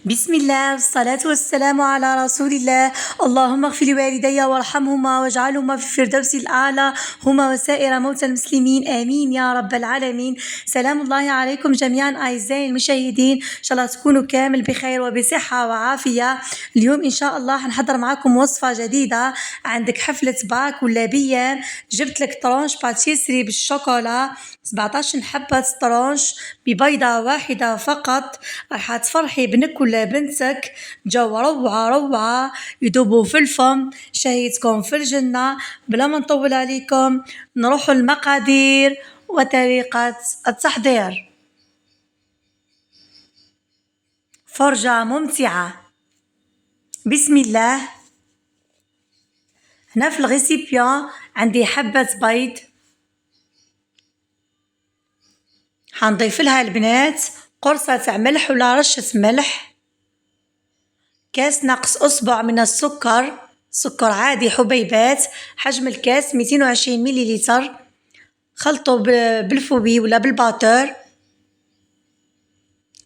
بسم الله والصلاة والسلام على رسول الله. اللهم اغفر لوالدي وارحمهما واجعلهما في الفردوس الأعلى هما وسائر موتى المسلمين، آمين يا رب العالمين. سلام الله عليكم جميعا أعزائي المشاهدين، إن شاء الله تكونوا كامل بخير وبصحة وعافية. اليوم إن شاء الله هنحضر معكم وصفة جديدة. عندك حفلة باك ولا بيان، جبت لك طرونش باتيسري بالشوكولا 17 حبة طرونش ببيضة واحدة فقط. راح تفرحي بنك ولا بنتك، جو روعة روعة يدوبوا في الفم، شهيتكم في الجنة. بلا ما نطول عليكم نروح المقادير وطريقة التحضير. فرجة ممتعة. بسم الله. هنا في الغيسيبيون عندي حبة بيض، حنضيف لها البنات قرصة تاع ملح ولا رشة ملح، كاس ناقص أصبع من السكر، سكر عادي حبيبات، حجم الكاس 220 مليلتر. خلطه بالفوبي ولا بالباتور.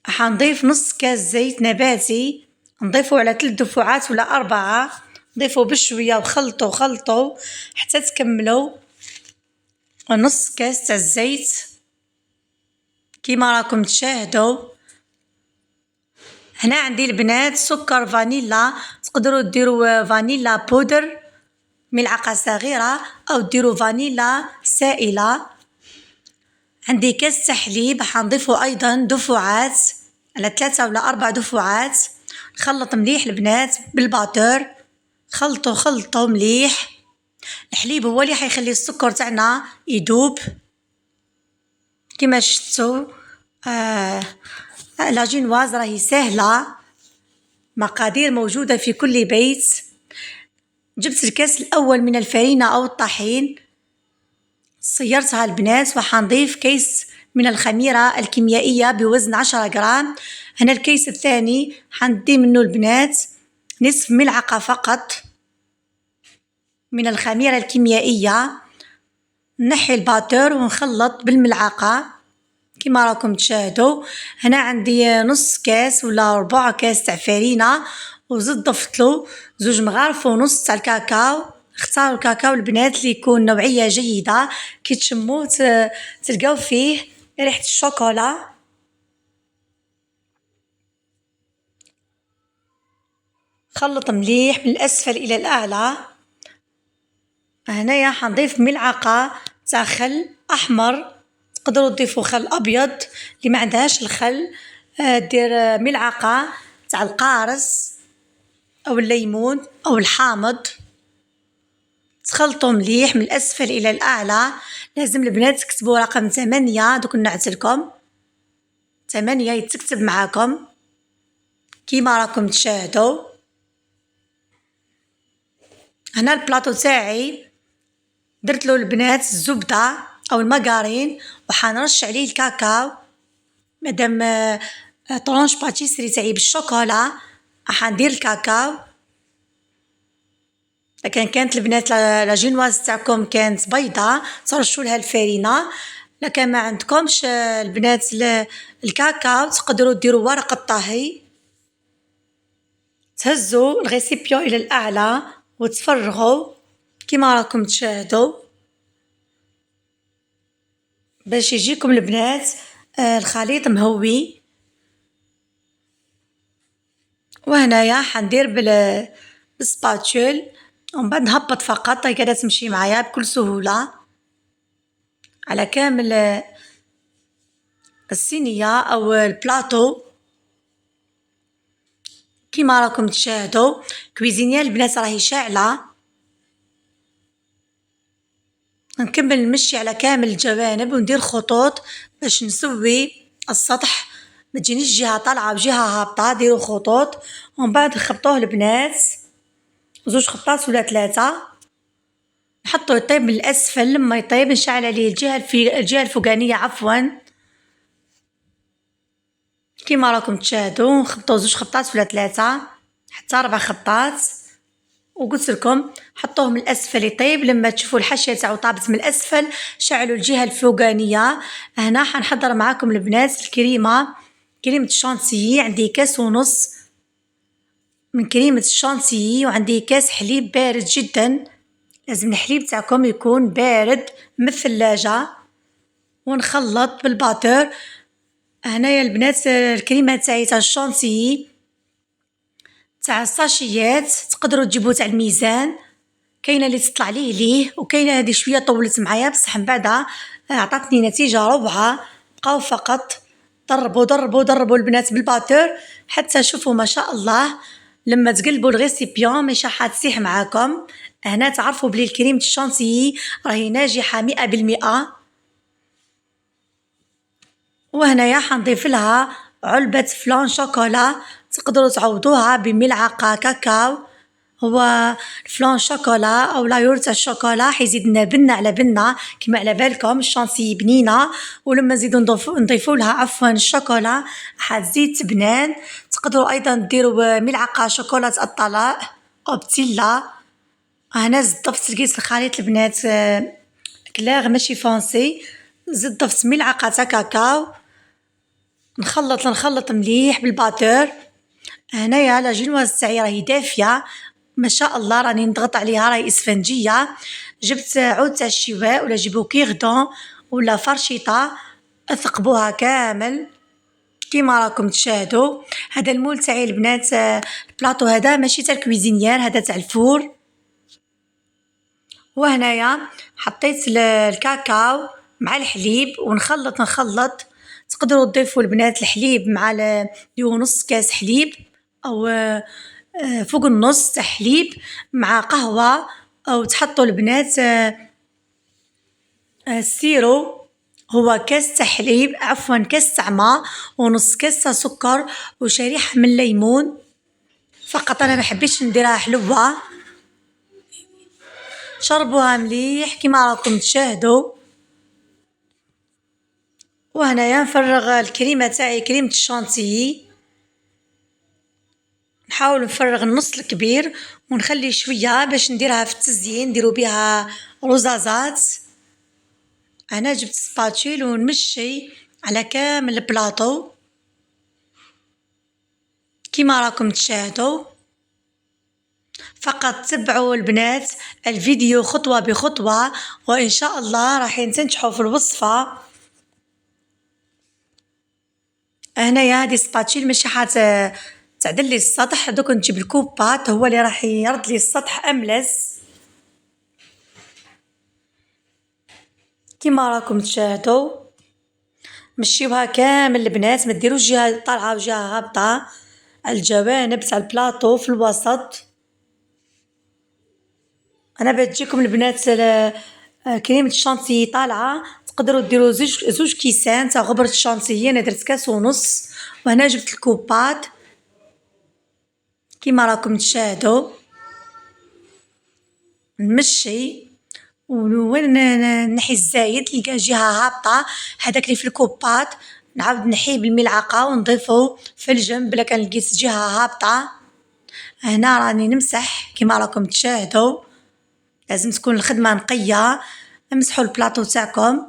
حنضيف نص كاس زيت نباتي، نضيفه على 3 دفعات ولا 4، نضيفه بشوية وخلطه حتى تكملوا نص كاس تاع الزيت كيما راكم تشاهدوا. هنا عندي البنات سكر فانيلا، تقدروا ديروا فانيلا بودر ملعقة صغيرة أو ديروا فانيلا سائلة. عندي كاس حليب حنضيفه أيضا دفعات على 3 ولا 4 دفعات. نخلط مليح البنات بالباتور، خلطه مليح. الحليب هو اللي حيخلي السكر تاعنا يدوب كما شفتوا. لاجينواز راهي سهلة، مقادير موجودة في كل بيت. جبت الكاس الأول من الفرينة أو الطحين، صيرتها البنات، وحنضيف كيس من الخميرة الكيميائية بوزن 10 غرام. هنا الكيس الثاني حندي منه البنات نصف ملعقة فقط من الخميرة الكيميائية. نحي الباتور ونخلط بالملعقة كما راكم تشاهدوا. هنا عندي نص كاس ولا ربع كاس تاع فرينة، وزيد ضفتلو 2 مغارف ونص تاع الكاكاو. اختاروا الكاكاو البنات اللي يكون نوعية جيدة، كي تشموه تلقاو فيه ريحة الشوكولا. خلط مليح من الأسفل إلى الأعلى. هنايا حنضيف ملعقة تاع خل أحمر، تقدروا تضيفوا خل أبيض اللي ما عندهاش الخل. دير ملعقة تاع القارص أو الليمون أو الحامض. تخلطوا مليح من الأسفل إلى الأعلى. لازم البنات تكتبوا رقم 8، دوك نعتلكم 8 يتكتب معاكم كيما راكم تشاهدوا. هنا البلاطو تاعي درت له البنات الزبدة أو الماغارين، وحنرش عليه الكاكاو. مادام طرونش باتيسري تاعي بالشوكولا حندير الكاكاو. لكن كانت البنات لاجينواز تاعكم كانت بيضة ترشوا لها الفرينة. لكن ما عندكمش البنات الكاكاو تقدروا ديروا ورق الطهي. تهزوا الغيسيبيون إلى الأعلى وتفرغوا كما راكم تشاهدوا باش يجيكم البنات الخليط مهوي. وهنايا حندير بالسباتول، ومن بعد نهبط فقط هكذا تمشي معايا بكل سهولة على كامل الصينية أو البلاطو كيما راكم تشاهدوا. كويزينيا البنات راهي شاعلة، نكمل نمشي على كامل الجوانب وندير خطوط باش نسوي السطح، ما تجينيش جهة طالعة وجهة هابطة. ديروا خطوط ومن بعد خبطوه البنات 2 خبطات ولا 3. نحطو يطيب من الأسفل. لما يطيب نشعل عليه الجهة الفوقانية عفوا كيما راكم تشاهدوا. نخبطو 2 خبطات ولا 3 حتى 4 خبطات، وقلت لكم حطوه من الأسفل يطيب. لما تشوفوا الحاشية تاعو طابت من الأسفل شعلوا الجهة الفوقانية. هنا حنحضر معاكم البنات الكريمة، كريمة الشانتيي. عندي كاس ونص من كريمة الشانتيي، وعندي كاس حليب بارد جدا. لازم الحليب تاعكم يكون بارد من الثلاجة. ونخلط بالباتر. هنايا البنات الكريمة تاعي تاع الشانتيي تاع الساشيات، تقدروا تجيبوه تاع الميزان. كاينه اللي تطلع ليه وكاينه هذه شويه طولت معايا، بصح من بعدها عطاتني نتيجه روعه. بقاو فقط ضربوا البنات بالباتور حتى شوفوا ما شاء الله. لما تقلبوا الغيسيبيون مش راح تسيح معاكم. هنا تعرفوا بلي الكريمة الشانتيي راهي ناجحه 100%. وهنايا حنضيف لها علبة فلان شوكولا، تقدروا تعوضوها بملعقة كاكاو. هو فلان شوكولا او لا يورت الشوكولا حيزيد لنا بنة على بنة كما على بالكم. الشانتي بنينة، ولما نزيدو نضيفوا لها عفوا الشوكولا حتزيد تبنان. تقدروا ايضا ديروا ملعقة شوكولات الطلاء او بتيلا. هنا ضفت لقيت الخليط البنات كلاغ ماشي فونسي. زدت ضفت ملعقة تاع كاكاو. نخلط مليح بالباتور. هنايا لاجينواز تاعي راهي دافيه ما شاء الله، راني نضغط عليها راهي اسفنجيه. جبت عود تاع الشواء ولا جيبو كيغدون ولا فرشيطه، اثقبوها كامل كيما راكم تشاهدوا. هذا المول تاعي البنات، البلاطو هذا ماشي تاع الكويزينيير، هذا تاع الفور. وهنايا حطيت الكاكاو مع الحليب ونخلط. تقدروا تضيفوا البنات الحليب مع نص كاس حليب او فوق النص تاع حليب مع قهوة، او تحطوا البنات السيرو. هو كاس تاع حليب عفوا كاس تاع ماء ونص كاس تاع سكر وشريحة من الليمون فقط. انا ما حبيتش نديرها حلوة. شربوها مليح كيما راكم تشاهدوا. وهنايا نفرغ الكريمة تاعي كريمة الشانتيي، نحاول نفرغ النص الكبير ونخلي شوية باش نديرها في التزيين نديرو بها رزازات. انا جبت سباتشيل ونمشي على كامل البلاطو كيما راكم تشاهدوا. فقط تبعوا البنات الفيديو خطوة بخطوة وإن شاء الله راح تنجحوا في الوصفة. هنايا هادي سباتشيل ماشي تعدل لي السطح، دوك نجيب الكوبات هو اللي راح يرد لي السطح أملس كيما راكم تشاهدوا. مشيوها كامل البنات، ما ديروش جهة طالعة وجهة هابطة. الجوانب تاع البلاطو في الوسط. انا بتجيكم البنات كريمة الشانتيي طالعة، تقدروا ديروا زوج كيسان تاع غبرة الشانتيي. انا درت كاس ونص وهنا جبت الكوبات كيما راكم تشاهدوا. نمشي وين نحي الزايد نلقى جهة هابطة هذاك اللي في الكوبات نعاود نحيه بالملعقة ونضيفه في الجنب بلا كان لقيت جهة هابطة. هنا راني نمسح كيما راكم تشاهدوا. لازم تكون الخدمة نقية. امسحوا البلاطو تاعكم.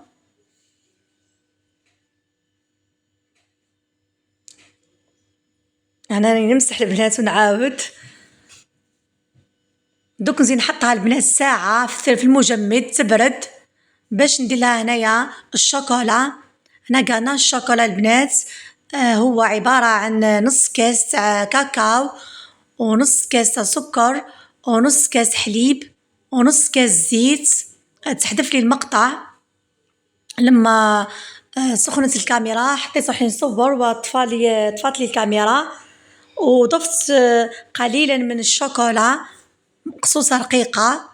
انا راني نمسح البنات ونعاود. دوك نزيد نحطها البنات ساعة في المجمد تبرد باش ندير لها هنايا الشوكولا. هنا قانا الشوكولا البنات هو عبارة عن نص كاس تاع كاكاو ونص كاس تاع سكر ونص كاس حليب ونص كاس زيت. تحذف لي المقطع. لما سخنت الكاميرا حطيت روحي نصور وطفات لي الكاميرا وضفت قليلا من الشوكولا مقصوصة رقيقة.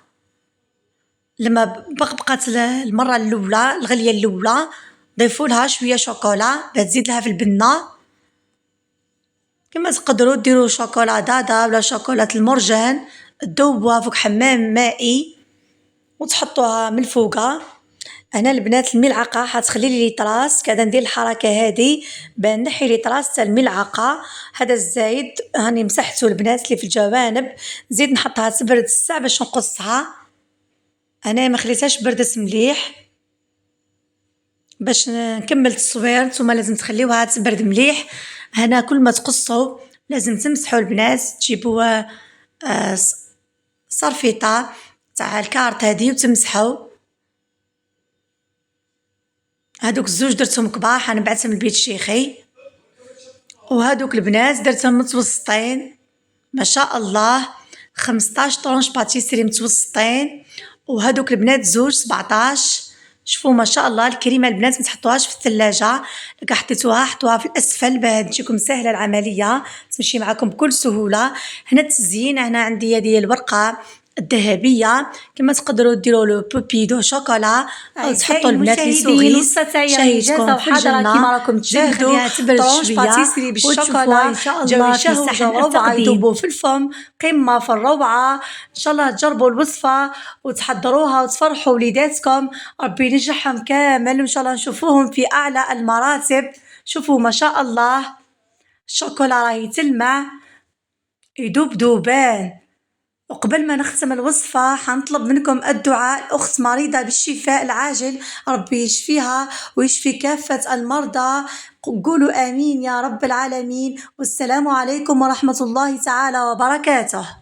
لما بقت المرة الأولى الغلية الأولى ضيفوا لها شوية شوكولا بتزيد لها في البنة. كما تقدروا ديروا شوكولا دادا ولا شوكولا المرجان تذوبوها فوق حمام مائي وتحطوها من فوقها. هنا البنات الملعقة حتخلي لي طراس قاعدة ندير الحركة هذه بان نحي لي طراس تاع الملعقة. هذا الزايد هاني مسحته البنات اللي في الجوانب نزيد نحطها تبرد الساعة باش نقصها. انا ما خليتهاش بردت مليح باش نكمل التصوير. نتوما لازم تخليوها تبرد مليح. هنا كل ما تقصوا لازم تمسحوا البنات، تجيبوا صرفيطة تاع الكارت هادي وتمسحوا. هادوك الزوج درتهم كبار حنبعثهم لبيت شيخي، وهادوك البنات درتهم متوسطين ما شاء الله، 15 طرونش باتيسري متوسطين، وهادوك البنات زوج 17. شوفوا ما شاء الله الكريمه البنات ما تحطوهاش في الثلاجه، إلا حطيتوها حطوها في الاسفل باه تجيكم سهله العمليه، تمشي معكم بكل سهوله. هنا التزيين، هنا عندي هذه الورقه الذهبيه، كما تقدروا ديروا له بوبي دو شوكولا او تحطوا البنات لي سوغيس. شهيتكم في الجنه كيما راكم تشاهدوا طرونش باتيسري بالشوكولا ان شاء الله في صحن روعه يذوبوا في الفم، قمه في الروعه. ان شاء الله تجربوا الوصفه وتحضروها وتفرحوا وليداتكم، ربي ينجحهم كامل وان شاء الله نشوفوهم في اعلى المراتب. شوفوا ما شاء الله الشوكولا راهي تلمع يذوب ذوبان. وقبل ما نختم الوصفة حنطلب منكم الدعاء. الأخت مريضة بالشفاء العاجل، ربي يشفيها ويشفي كافة المرضى، قولوا آمين يا رب العالمين. والسلام عليكم ورحمة الله تعالى وبركاته.